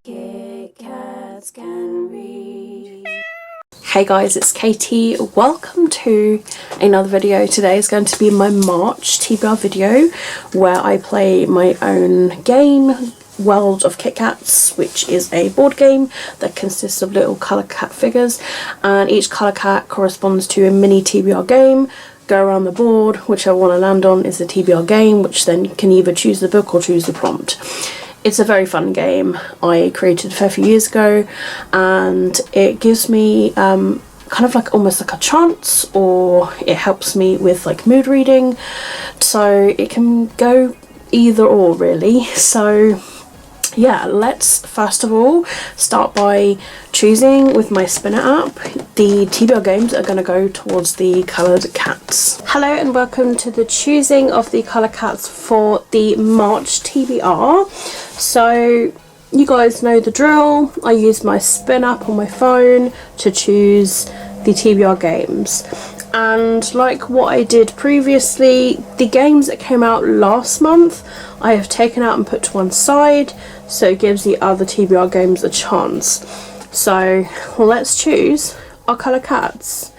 Kitkats can read. Hey guys, it's Katie. Welcome to another video. Today is going to be my March TBR video where I play my own game, World of Kitkats, which is a board game that consists of little colour cat figures, and each colour cat corresponds to a mini TBR game. Go around the board, whichever one I land on is the TBR game, which then you can either choose the book or choose the prompt. It's a very fun game. I created it a few years ago, and it gives me kind of like almost like a trance, or it helps me with like mood reading, so it can go either or really. So yeah, let's first of all start by choosing with my spinner app the TBR games that are going to go towards the coloured cats. Hello and welcome to the choosing of the colour cats for the March TBR. So you guys know the drill. I use my spin app on my phone to choose the TBR games. And like what I did previously, the games that came out last month I have taken out and put to one side, so it gives the other TBR games a chance. So let's choose our colour cats.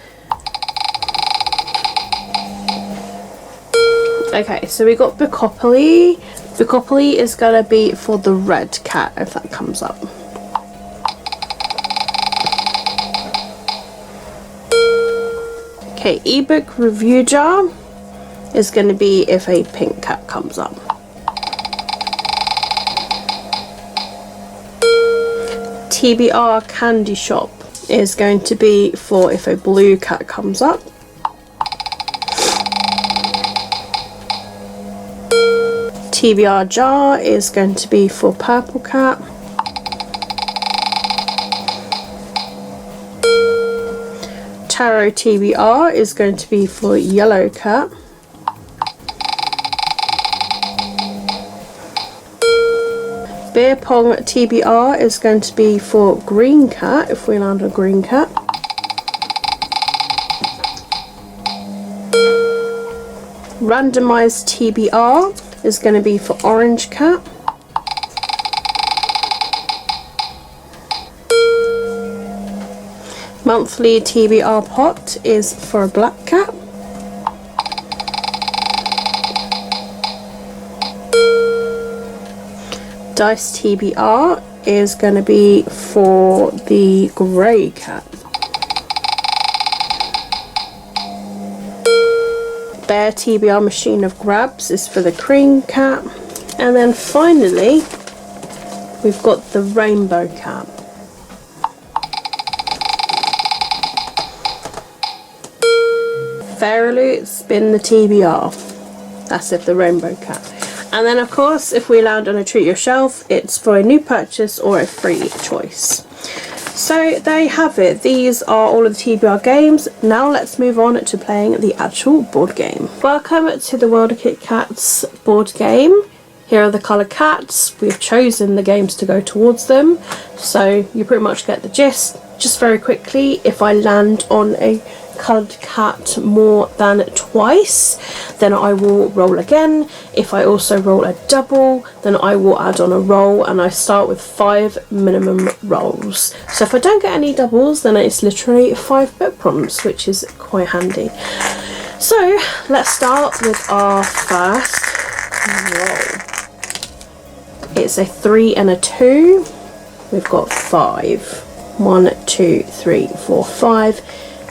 Okay, so we got Bookopoly. Bookopoly is going to be for the red cat, if that comes up. Okay, ebook review jar is going to be if a pink cat comes up. TBR candy shop is going to be for if a blue cat comes up. TBR jar is going to be for purple cat. Tarot TBR is going to be for yellow cat. Beer pong TBR is going to be for green cat if we land a green cat. Randomised TBR is going to be for orange cat. Monthly TBR pot is for a black cat. Dice TBR is going to be for the grey cat. Bear TBR machine of grabs is for the cream cat. And then finally we've got the rainbow cat. Fairly spin the TBR. That's if the rainbow cat. And then of course if we land on a treat yourself, it's for a new purchase or a free choice. So there you have it. These are all of the TBR games. Now let's move on to playing the actual board game. Welcome to the World of Kitkats board game. Here are the colour cats. We've chosen the games to go towards them, so you pretty much get the gist. Just very quickly, if I land on a coloured cat more than twice, then I will roll again. If I also roll a double, then I will add on a roll, and I start with 5 minimum rolls. So if I don't get any doubles, then it's literally 5 book prompts, which is quite handy. So let's start with our first roll. It's a 3 and a 2. We've got 5. 1, 2, 3, 4, 5.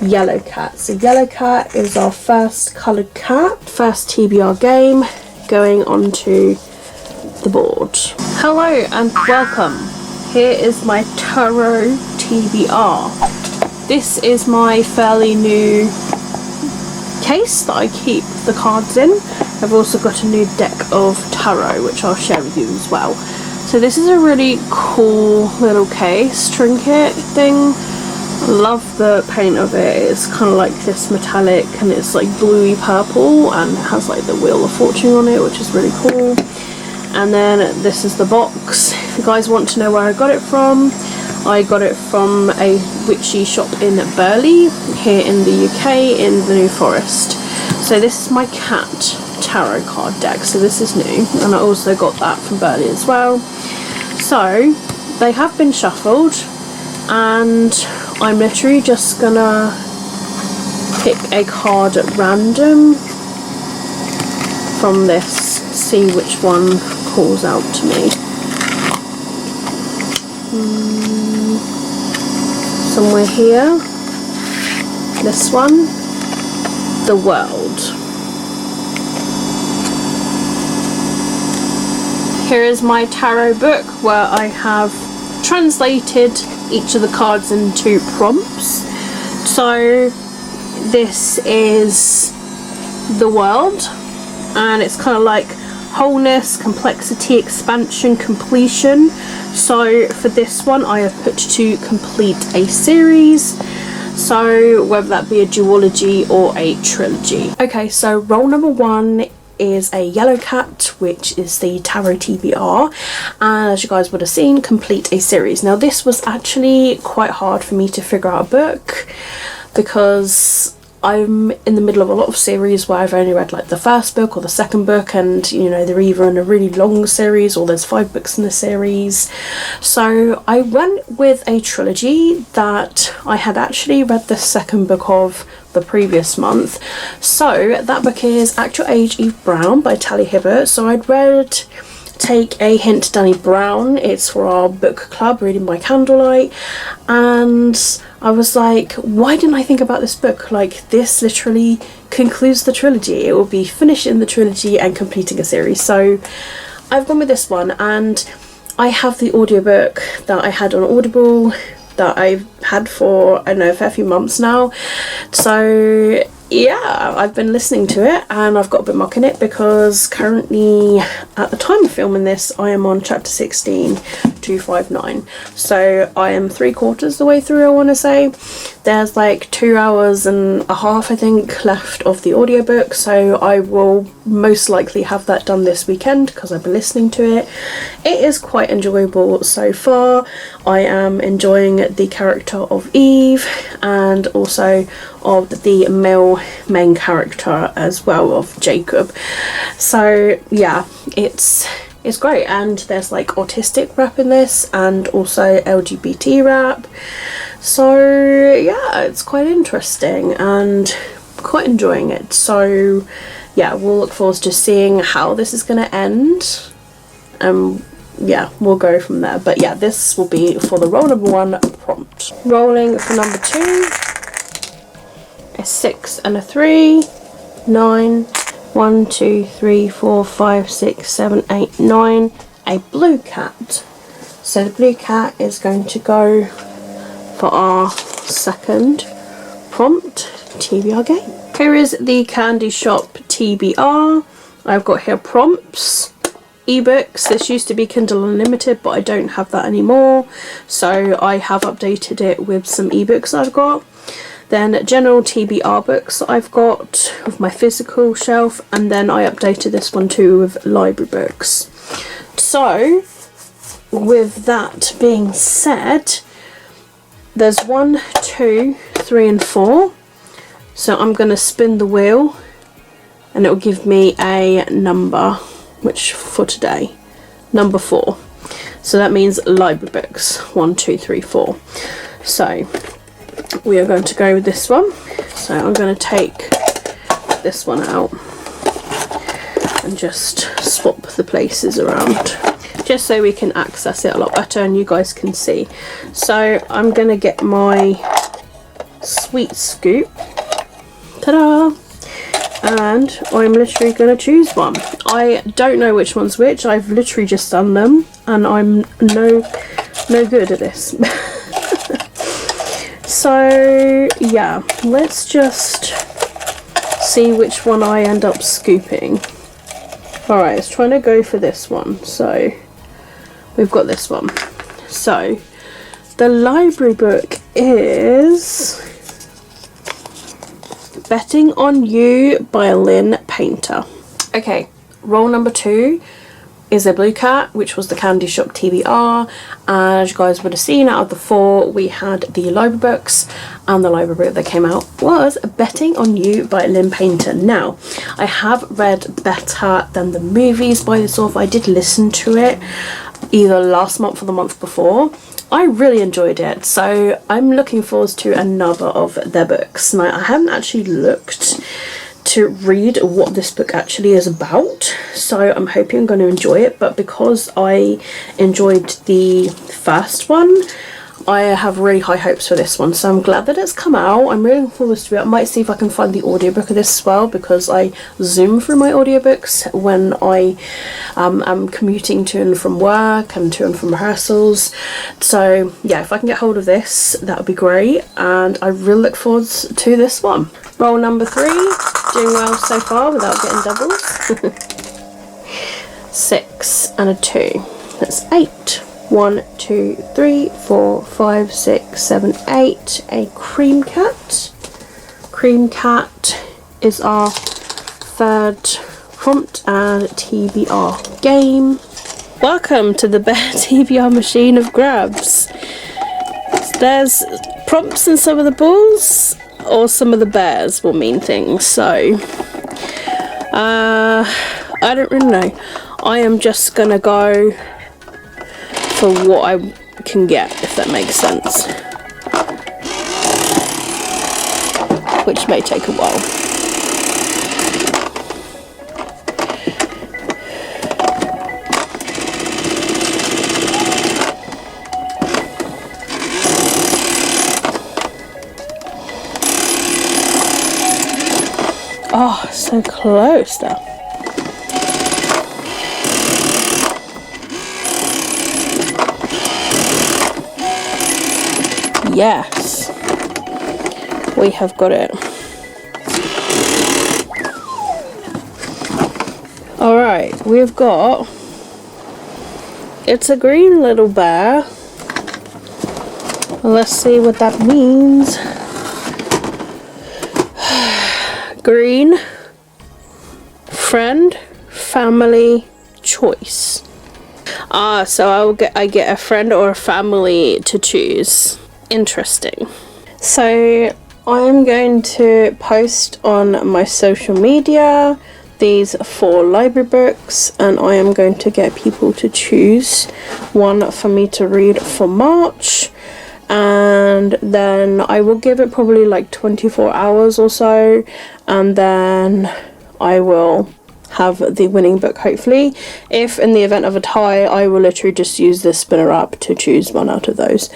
Yellow cat. So yellow cat is our first coloured cat. First TBR game going onto the board. Hello and welcome. Here is my tarot TBR. This is my fairly new case that I keep the cards in. I've also got a new deck of tarot which I'll share with you as well. So this is a really cool little case trinket thing. Love the paint of it. It's kind of like this metallic, and it's like bluey purple, and it has like the Wheel of Fortune on it, which is really cool. And then this is the box. If you guys want to know where I got it from, I got it from a witchy shop in Burley here in the UK in the New Forest. So this is my cat tarot card deck, so this is new, and I also got that from Burley as well. So they have been shuffled, and I'm literally just gonna pick a card at random from this, see which one calls out to me. Somewhere here, this one, the world. Here is my tarot book where I have translated each of the cards into prompts. So this is the world, and it's kind of like wholeness, complexity, expansion, completion. So for this one I have put to complete a series, so whether that be a duology or a trilogy. Okay, so roll number 1 is a yellow cat, which is the tarot TBR, and as you guys would have seen, complete a series. Now this was actually quite hard for me to figure out a book, because I'm in the middle of a lot of series where I've only read like the first book or the second book, and you know, they're either in a really long series or there's 5 books in the series. So I went with a trilogy that I had actually read the second book of the previous month. So that book is Act Your Age, Eve Brown by Tally Hibbert. So I'd read Take a Hint, Danny Brown. It's for our book club, reading by Candlelight, and I was like, why didn't I think about this book? Like, this literally concludes the trilogy. It will be finishing the trilogy and completing a series. So I've gone with this one, and I have the audiobook that I had on Audible that I've had for, I don't know, a fair few months now. So yeah, I've been listening to it, and I've got a bit muck in it because currently, at the time of filming this, I am on chapter 16, 259. So I am 3/4 the way through, I want to say. There's like 2 hours and a half, I think, left of the audiobook, so I will most likely have that done this weekend because I've been listening to it. It is quite enjoyable so far. I am enjoying the character of Eve, and also of the male main character as well, of Jacob. So yeah, it's great, and there's like autistic rap in this, and also LGBT rap. So yeah, it's quite interesting and quite enjoying it. So yeah, we'll look forward to seeing how this is going to end. Yeah, we'll go from there. But yeah, this will be for the roll number 1 prompt. Rolling for number 2. A 6 and a 3. 9. 1, 2, 3, 4, 5, 6, 7, 8, 9. A blue cat. So the blue cat is going to go for our second prompt TBR game. Here is the Candy Shop TBR. I've got here prompts, ebooks. This used to be Kindle Unlimited, but I don't have that anymore, so I have updated it with some ebooks I've got. Then general TBR books I've got of my physical shelf, and then I updated this one too with library books. So with that being said, there's 1, 2, 3 and 4. So I'm going to spin the wheel, and it will give me a number, which for today, number 4. So that means library books, 1, 2, 3, 4. So we are going to go with this one. So I'm going to take this one out and just swap the places around, just so we can access it a lot better and you guys can see. So I'm going to get my sweet scoop. Ta-da! And I'm literally going to choose one. I don't know which one's which. I've literally just done them, and I'm no good at this. So yeah, let's just see which one I end up scooping. Alright, let's try to go for this one. So we've got this one. So the library book is Betting on You by Lynn Painter. Okay, roll number 2 is a blue cat, which was the Candy Shop TBR, and as you guys would have seen, out of the 4 we had the library books, and the library book that came out was Betting on You by Lynn Painter. Now, I have read Better Than the Movies by this author. I did listen to it, either last month or the month before. I really enjoyed it, so I'm looking forward to another of their books. Now, I haven't actually looked to read what this book actually is about, so I'm hoping I'm going to enjoy it, but because I enjoyed the first one, I have really high hopes for this one, so I'm glad that it's come out. I'm really looking forward to it. I might see if I can find the audiobook of this as well, because I zoom through my audiobooks when I am commuting to and from work and to and from rehearsals. So yeah, if I can get hold of this, that would be great, and I really look forward to this one. Roll number 3, doing well so far without getting doubles. 6 and a 2, that's 8. 1, 2, 3, 4, 5, 6, 7, 8. A cream cat. Cream cat is our third prompt and TBR game. Welcome to the Bear TBR machine of grabs. There's prompts in some of the balls, or some of the bears will mean things, so I don't really know. I am just gonna go for what I can get, if that makes sense, which may take a while. Oh, so close now. Yes, we have got it. Alright, we've got, it's a green little bear. Let's see what that means. Green, friend, family, choice. So I get a friend or a family to choose. Interesting. So I'm going to post on my social media these 4 library books, and I am going to get people to choose one for me to read for March, and then I will give it probably like 24 hours or so, and then I will have the winning book hopefully. If in the event of a tie, I will literally just use this spinner app to choose one out of those.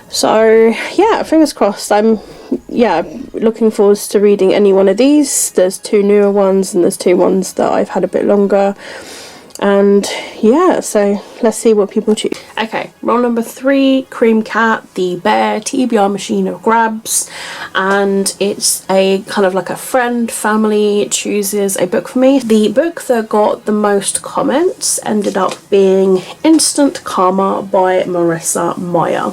So yeah, fingers crossed. I'm looking forward to reading any one of these. There's 2 newer ones and there's 2 ones that I've had a bit longer, and yeah, so let's see what people choose. Okay, roll number 3, Cream Cat, the Bear TBR machine of grabs, and it's a kind of like a friend, family chooses a book for me. The book that got the most comments ended up being Instant Karma by Marissa Meyer.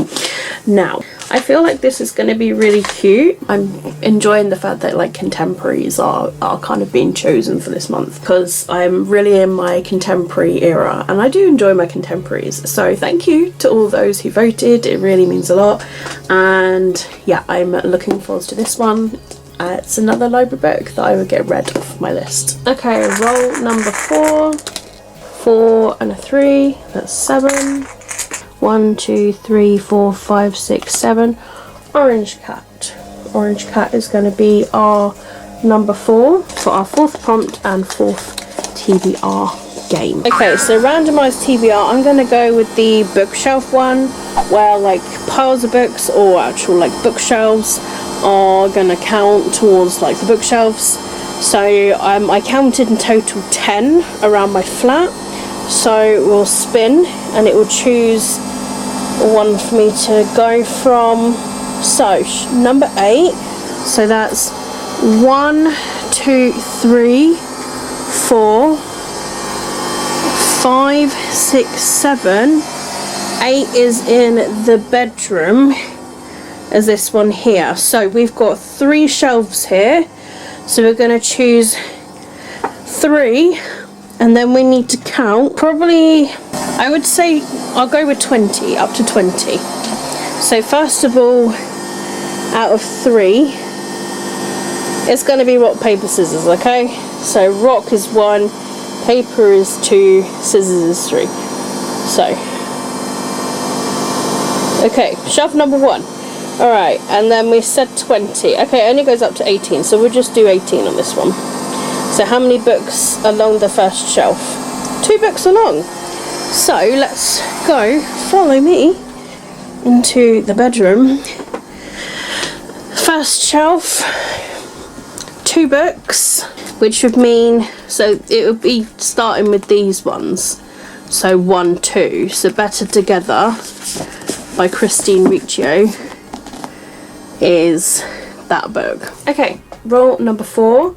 Now, I feel like this is going to be really cute. I'm enjoying the fact that like contemporaries are kind of being chosen for this month, because I'm really in my contemporary era and I do enjoy my contemporaries. So thank you to all those who voted, it really means a lot. And yeah, I'm looking forward to this one. It's another library book that I would get read off my list. Okay, roll number 4. 4 and a 3, that's 7. 1, 2, 3, 4, 5, 6, 7. Orange Cat. Orange Cat is going to be our number 4 for our 4th prompt and 4th TBR game. Okay, so randomized TBR, I'm going to go with the bookshelf one, where like piles of books or actual like bookshelves are going to count towards like the bookshelves. So I counted in total 10 around my flat. So we'll spin and it will choose one for me to go from. So number 8, so that's 1, 2, 3, 4, 5, 6, 7. 8 is in the bedroom, as this one here. So we've got 3 shelves here, so we're going to choose 3, and then we need to count probably, I would say I'll go with 20, up to 20. So first of all, out of 3, it's going to be rock, paper, scissors, okay? So rock is 1, paper is 2, scissors is 3. So, okay, shelf number 1. Alright, and then we said 20. Okay, it only goes up to 18, so we'll just do 18 on this one. So how many books along the first shelf? 2 books along. So let's go, follow me into the bedroom. First shelf, 2 books, which would mean, so it would be starting with these ones. So 1, 2, so Better Together by Christine Riccio is that book. Okay, roll number 4,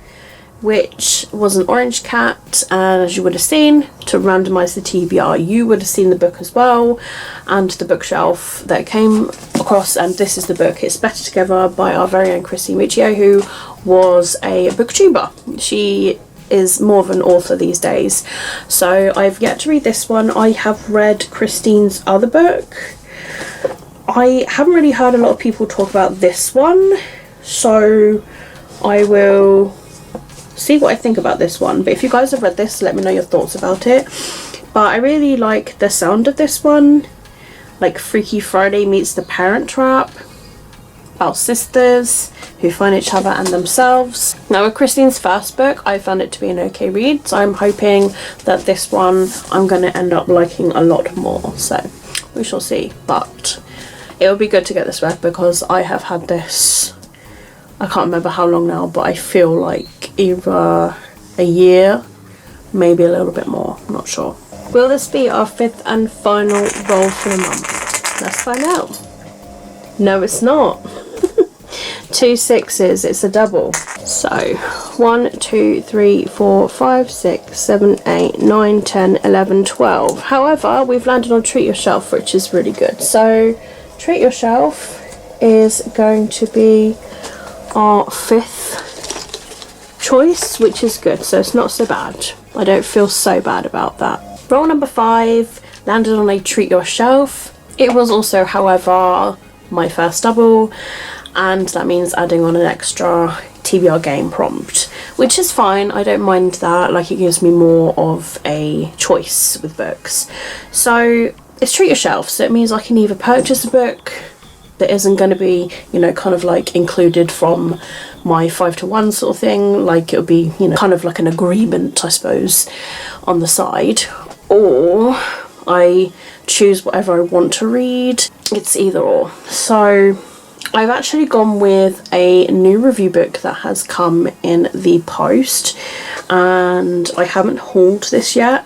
which was an orange cat, and as you would have seen, to randomise the TBR, you would have seen the book as well, and the bookshelf that came across, and this is the book. It's Better Together by our very own Christine Riccio, who was a booktuber. She is more of an author these days. So I've yet to read this one. I have read Christine's other book. I haven't really heard a lot of people talk about this one, so I will see what I think about this one. But if you guys have read this, let me know your thoughts about it. But I really like the sound of this one, like Freaky Friday meets The Parent Trap, about sisters who find each other and themselves. Now with Christine's first book, I found it to be an okay read, so I'm hoping that this one I'm going to end up liking a lot more, so we shall see. But it would be good to get this back because I have had this, I can't remember how long now, but I feel like either a year, maybe a little bit more, I'm not sure. Will this be our 5th and final roll for the month? Let's find out. No, it's not. 2 6s, it's a double. So 1 2 3 4 5 6 7 8 9 10 11 12. However, we've landed on Treat Yourself, which is really good. So Treat Yourself is going to be our 5th choice, which is good, so it's not so bad. I don't feel so bad about that. Roll number 5 landed on a Treat Yourself. It was also, however, my first double, and that means adding on an extra TBR game prompt, which is fine. I don't mind that, like it gives me more of a choice with books. So it's Treat Yourself, so it means I can either purchase a book that isn't going to be, you know, kind of like included from my 5 to 1 sort of thing, like it'll be, you know, kind of like an agreement, I suppose, on the side, or I choose whatever I want to read. It's either or. So I've actually gone with a new review book that has come in the post, and I haven't hauled this yet.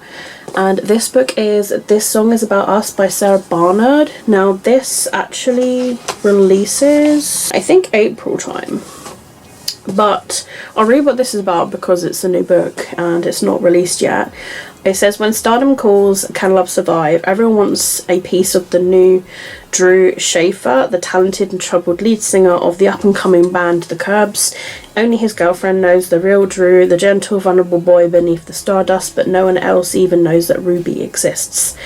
And this book is This Song Is About Us by Sarah Barnard. Now this actually releases, I think, April time. But I'll read what this is about because it's a new book and it's not released yet. It says, when stardom calls, can love survive? Everyone wants a piece of the new Drew Schaefer, the talented and troubled lead singer of the up-and-coming band The Curbs. Only his girlfriend knows the real Drew, the gentle, vulnerable boy beneath the stardust, but no one else even knows that Ruby exists.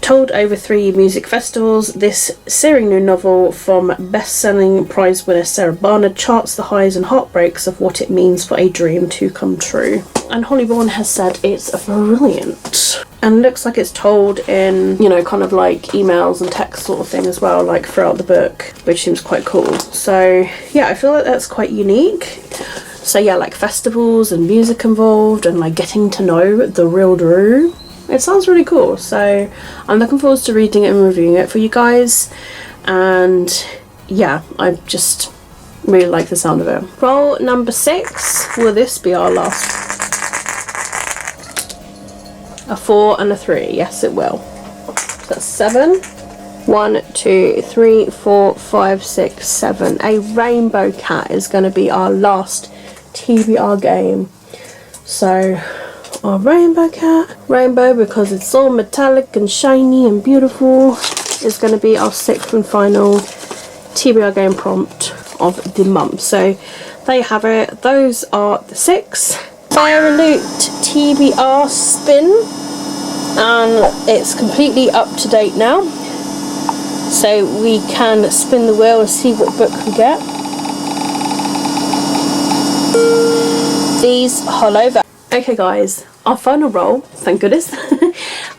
Told over 3 music festivals, this searing new novel from best-selling prize winner Sarah Barnard charts the highs and heartbreaks of what it means for a dream to come true. And Holly Bourne has said it's brilliant. And looks like it's told in, you know, kind of like emails and text sort of thing as well, like throughout the book, which seems quite cool. So yeah, I feel like that's quite unique. So yeah, like festivals and music involved and like getting to know the real Drew. It sounds really cool, so I'm looking forward to reading it and reviewing it for you guys. And yeah, I just really like the sound of it. Roll number 6. Will this be our last? A 4 and a 3. Yes, it will. So that's 7. 1 2 3 4 5 6 7. A rainbow cat is going to be our last TBR game. So our rainbow cat, rainbow because it's all metallic and shiny and beautiful, is going to be our 6th and final TBR game prompt of the month. So there you have it. Those are the 6. Fairy Loot TBR spin, and it's completely up to date now, so we can spin the wheel and see what book we get. These hollow. Okay guys, our final roll, thank goodness.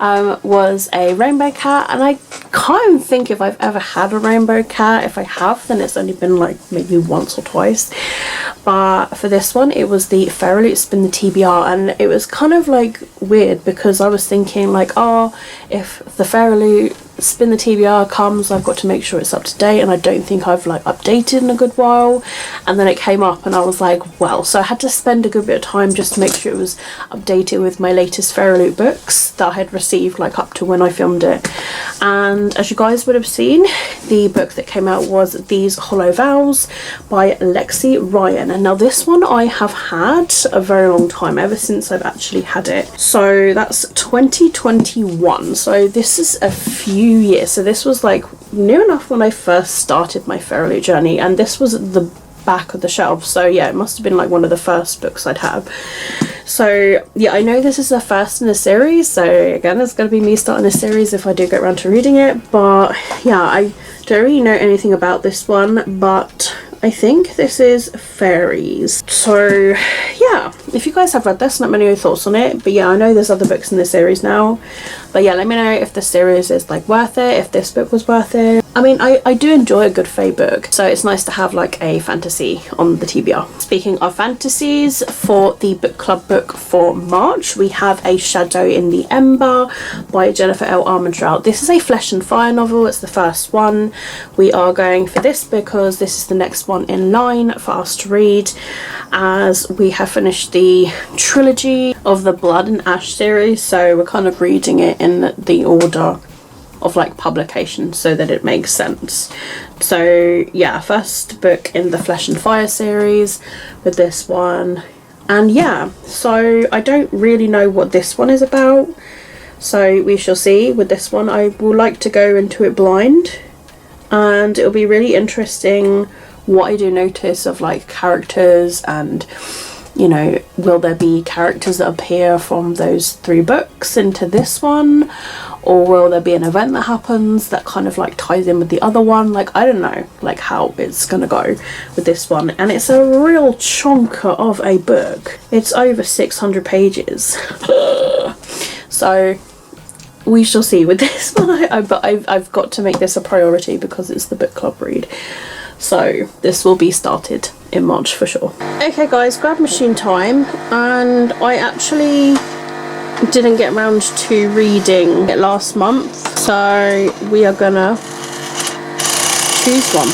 was a rainbow cat, and I can't think if I've ever had a rainbow cat. If I have, then it's only been like maybe once or twice. But for this one, it was the Fairy Spin the TBR, and it was kind of like weird because I was thinking like, oh, if the Fairy Spin the TBR comes, I've got to make sure it's up to date, and I don't think I've like updated in a good while. And then it came up and I was like, well, so I had to spend a good bit of time just to make sure it was updated with my latest Fairy books that I had received like up to when I filmed it. And as you guys would have seen, the book that came out was These Hollow Vows by Lexi Ryan. And now this one I have had a very long time, ever since I've actually had it. So that's 2021, so this is a few years. So this was like new enough when I first started my Fairy journey, and this was at the back of the shelf, so yeah, it must have been like one of the first books I'd have. So yeah, I know this is the first in a series, so again, it's going to be me starting a series if I do get around to reading it. But yeah, I don't really know anything about this one, but I think this is fairies. So yeah, if you guys have read this, let me know your thoughts on it. But yeah, I know there's other books in the series now, but yeah, let me know if the series is like worth it, if this book was worth it. I mean, I do enjoy a good fae book, so it's nice to have like a fantasy on the TBR. Speaking of fantasies, for the book club book for March, we have A Shadow in the Ember by Jennifer L. Armentrout. This is a Flesh and Fire novel. It's the first one. We are going for this because this is the next one in line for us to read, as we have finished the trilogy of the Blood and Ash series, so we're kind of reading it in the order of like publication so that it makes sense. So yeah, first book in the Flesh and Fire series with this one. And yeah, so I don't really know what this one is about, so we shall see. With this one, I will like to go into it blind, and it'll be really interesting what I do notice of like characters, and you know, will there be characters that appear from those 3 books into this one, or will there be an event that happens that kind of like ties in with the other one? Like, I don't know like how it's gonna go with this one. And it's a real chonker of a book. It's over 600 pages. So we shall see with this one. But I've got to make this a priority because it's the book club read. So this will be started in March for sure. Okay guys, grab machine time, and I actually didn't get around to reading it last month, so we are gonna choose one.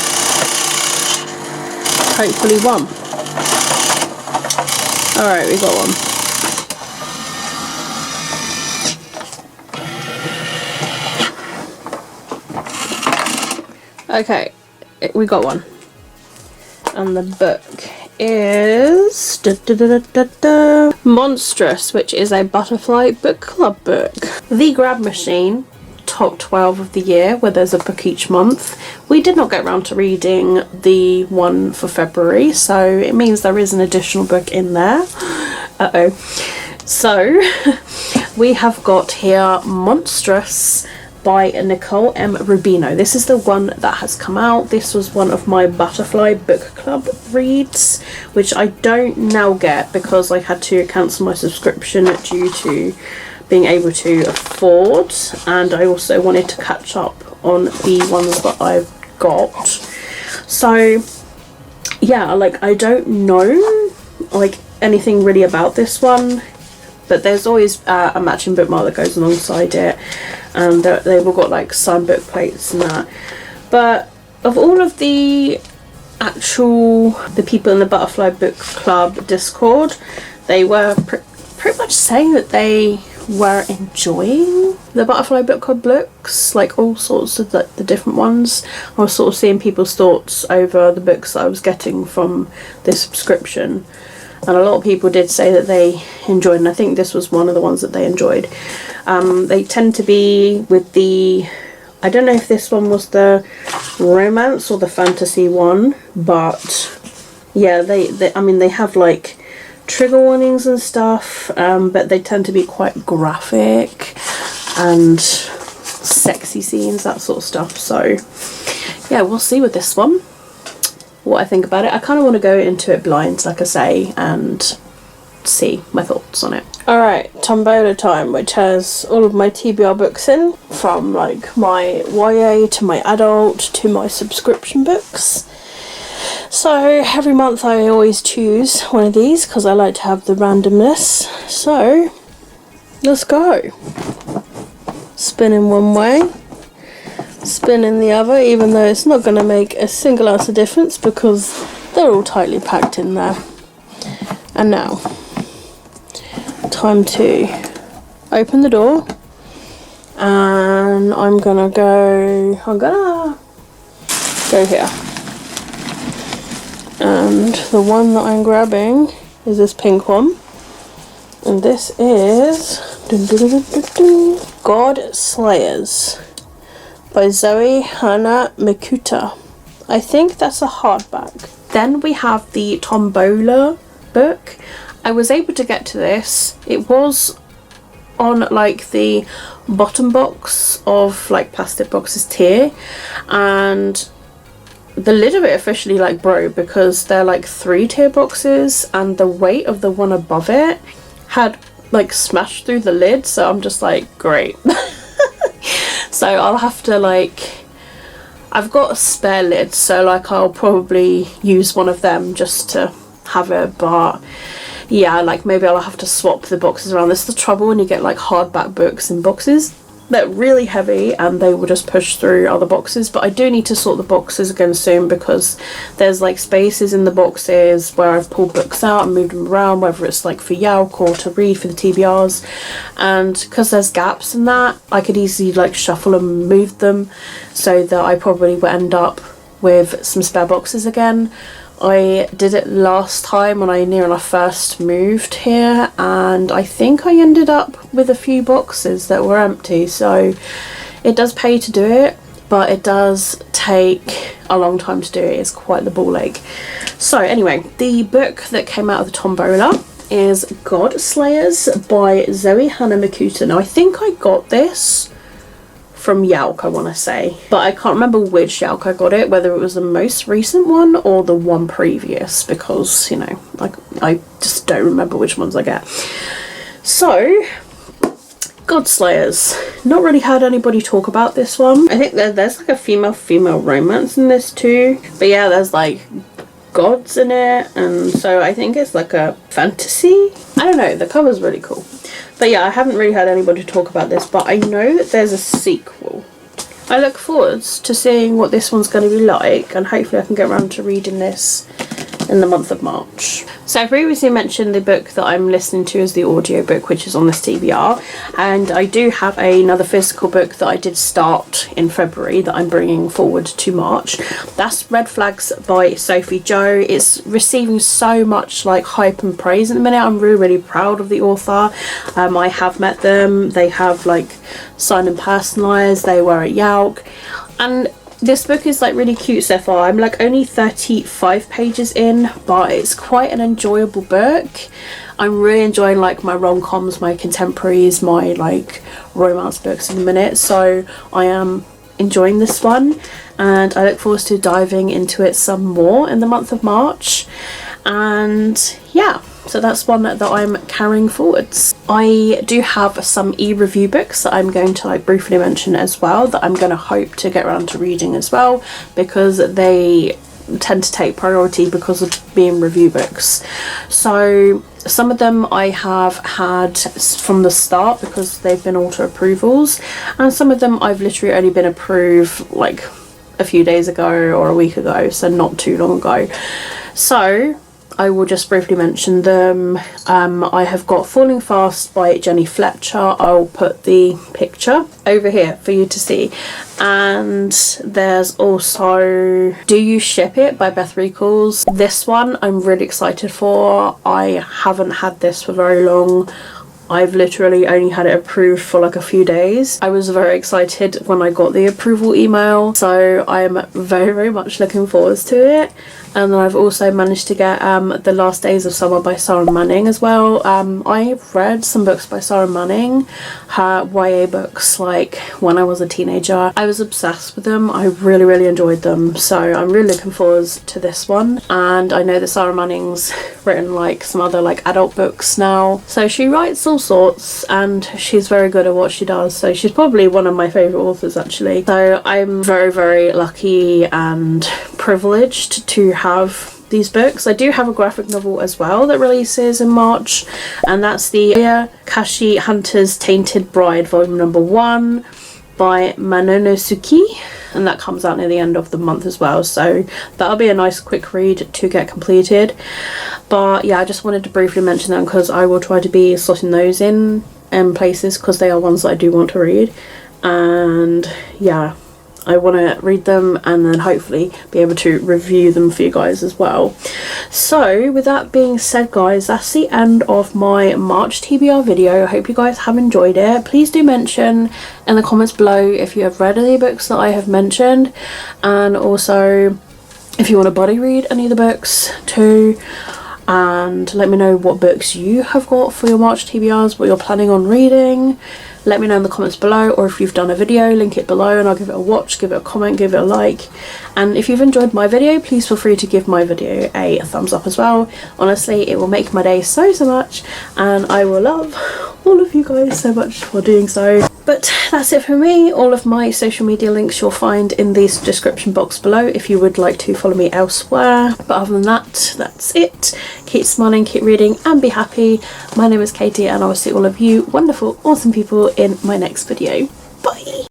Hopefully one. Alright, we got one. Okay, we got one. And the book is Monstrous, which is a Butterfly Book Club book. The Grab Machine, top 12 of the year, where there's a book each month. We did not get around to reading the one for February, so it means there is an additional book in there. Uh-oh. So we have got here Monstrous by Nicole M. Rubino. This is the one that has come out. This was one of my Butterfly Book Club reads, which I don't now get because I had to cancel my subscription due to being able to afford, and I also wanted to catch up on the ones that I've got. So yeah, like I don't know like anything really about this one, but there's always a matching bookmark that goes alongside it, and they've all got like signed book plates and that. But of all of the people in the Butterfly Book Club Discord, they were pretty much saying that they were enjoying the Butterfly Book Club books, like all sorts of the different ones. I was sort of seeing people's thoughts over the books that I was getting from this subscription, and a lot of people did say that they enjoyed, and I think this was one of the ones that they enjoyed. They tend to be with the, I don't know if this one was the romance or the fantasy one, but yeah, I mean they have like trigger warnings and stuff, but they tend to be quite graphic and sexy scenes, that sort of stuff. So yeah, we'll see with this one what I think about it. I kind of want to go into it blind, like I say, and see my thoughts on it. Alright, Tombola time, which has all of my TBR books in, from like my YA to my adult to my subscription books. So every month I always choose one of these because I like to have the randomness. So let's go. Spinning one way, spinning the other, even though it's not going to make a single ounce of difference because they're all tightly packed in there. And now, time to open the door, and I'm gonna go here. And the one that I'm grabbing is this pink one, and this is God Slayers by Zoe Hana Mikuta. I think that's a hardback. Then we have the Tombola book. I was able to get to this. It was on like the bottom box of like plastic boxes tier, and the lid of it officially like broke because they're like 3-tier boxes, and the weight of the one above it had like smashed through the lid, so I'm just like, great. So I'll have to like, I've got a spare lid, so like I'll probably use one of them just to have it, but yeah, like maybe I'll have to swap the boxes around. This is the trouble when you get like hardback books in boxes. They're really heavy and they will just push through other boxes, but I do need to sort the boxes again soon because there's like spaces in the boxes where I've pulled books out and moved them around, whether it's like for Yalk or to read for the TBRs, and because there's gaps in that, I could easily like shuffle and move them, so that I probably will end up with some spare boxes again. I did it last time when I near enough first moved here, and I think I ended up with a few boxes that were empty, so it does pay to do it, but it does take a long time to do it. It's quite the ball ache. So anyway, the book that came out of the Tombola is God Slayers by Zoe Hana Mikuta. Now I think I got this from Yalk, I want to say, but I can't remember which Yalk I got it, whether it was the most recent one or the one previous, because, you know, like I just don't remember which ones I get. So God Slayers, not really heard anybody talk about this one. I think there's like a female romance in this too, but yeah, there's like gods in it, and so I think it's like a fantasy. I don't know, the cover's really cool. But yeah, I haven't really had anybody talk about this, but I know that there's a sequel. I look forward to seeing what this one's going to be like, and hopefully I can get around to reading this in the month of March. So I previously mentioned the book that I'm listening to as the audiobook, which is on this TBR, and I do have another physical book that I did start in February that I'm bringing forward to March. That's Red Flags by Sophie Jo. It's receiving so much like hype and praise at the minute. I'm really proud of the author. I have met them. They have like signed and personalised. They were at Yalk, and this book is like really cute so far. I'm like only 35 pages in, but it's quite an enjoyable book. I'm really enjoying like my rom-coms, my contemporaries, my like romance books in a minute, so I am enjoying this one, and I look forward to diving into it some more in the month of March. And yeah, so that's one that I'm carrying forwards. I do have some e-review books that I'm going to like briefly mention as well, that I'm going to hope to get around to reading as well, because they tend to take priority because of being review books. So some of them I have had from the start because they've been auto approvals, and some of them I've literally only been approved like a few days ago or a week ago, so not too long ago. So I will just briefly mention them. I have got Falling Fast by Jenny Fletcher. I'll put the picture over here for you to see. And there's also Do You Ship It by Beth Recalls. This one I'm really excited for. I haven't had this for very long. I've literally only had it approved for like a few days. I was very excited when I got the approval email, so I am very much looking forward to it. And then I've also managed to get The Last Days of Summer by Sarah Manning as well. I've read some books by Sarah Manning, her YA books, like when I was a teenager. I was obsessed with them. I really enjoyed them, so I'm really looking forward to this one. And I know that Sarah Manning's written like some other like adult books now. So she writes all sorts and she's very good at what she does. So she's probably one of my favourite authors actually. So I'm very, very lucky and privileged to have these books. I do have a graphic novel as well that releases in March, and that's the Kashi Hunter's Tainted Bride volume number 1 by Mononosuke, and that comes out near the end of the month as well, so that'll be a nice quick read to get completed. But yeah, I just wanted to briefly mention them because I will try to be slotting those in places because they are ones that I do want to read, and yeah, I want to read them and then hopefully be able to review them for you guys as well. So with that being said, guys, that's the end of my March TBR video. I hope you guys have enjoyed it. Please do mention in the comments below if you have read any books that I have mentioned, and also if you want to buddy read any of the books too, and let me know what books you have got for your March TBRs, what you're planning on reading. Let me know in the comments below, or if you've done a video, link it below and I'll give it a watch, give it a comment, give it a like. And if you've enjoyed my video, please feel free to give my video a thumbs up as well. Honestly, it will make my day so much, and I will love all of you guys so much for doing so. But that's it for me. All of my social media links you'll find in the description box below if you would like to follow me elsewhere. But other than that, that's it. Keep smiling, keep reading, and be happy. My name is Katie, and I will see all of you wonderful, awesome people in my next video. Bye!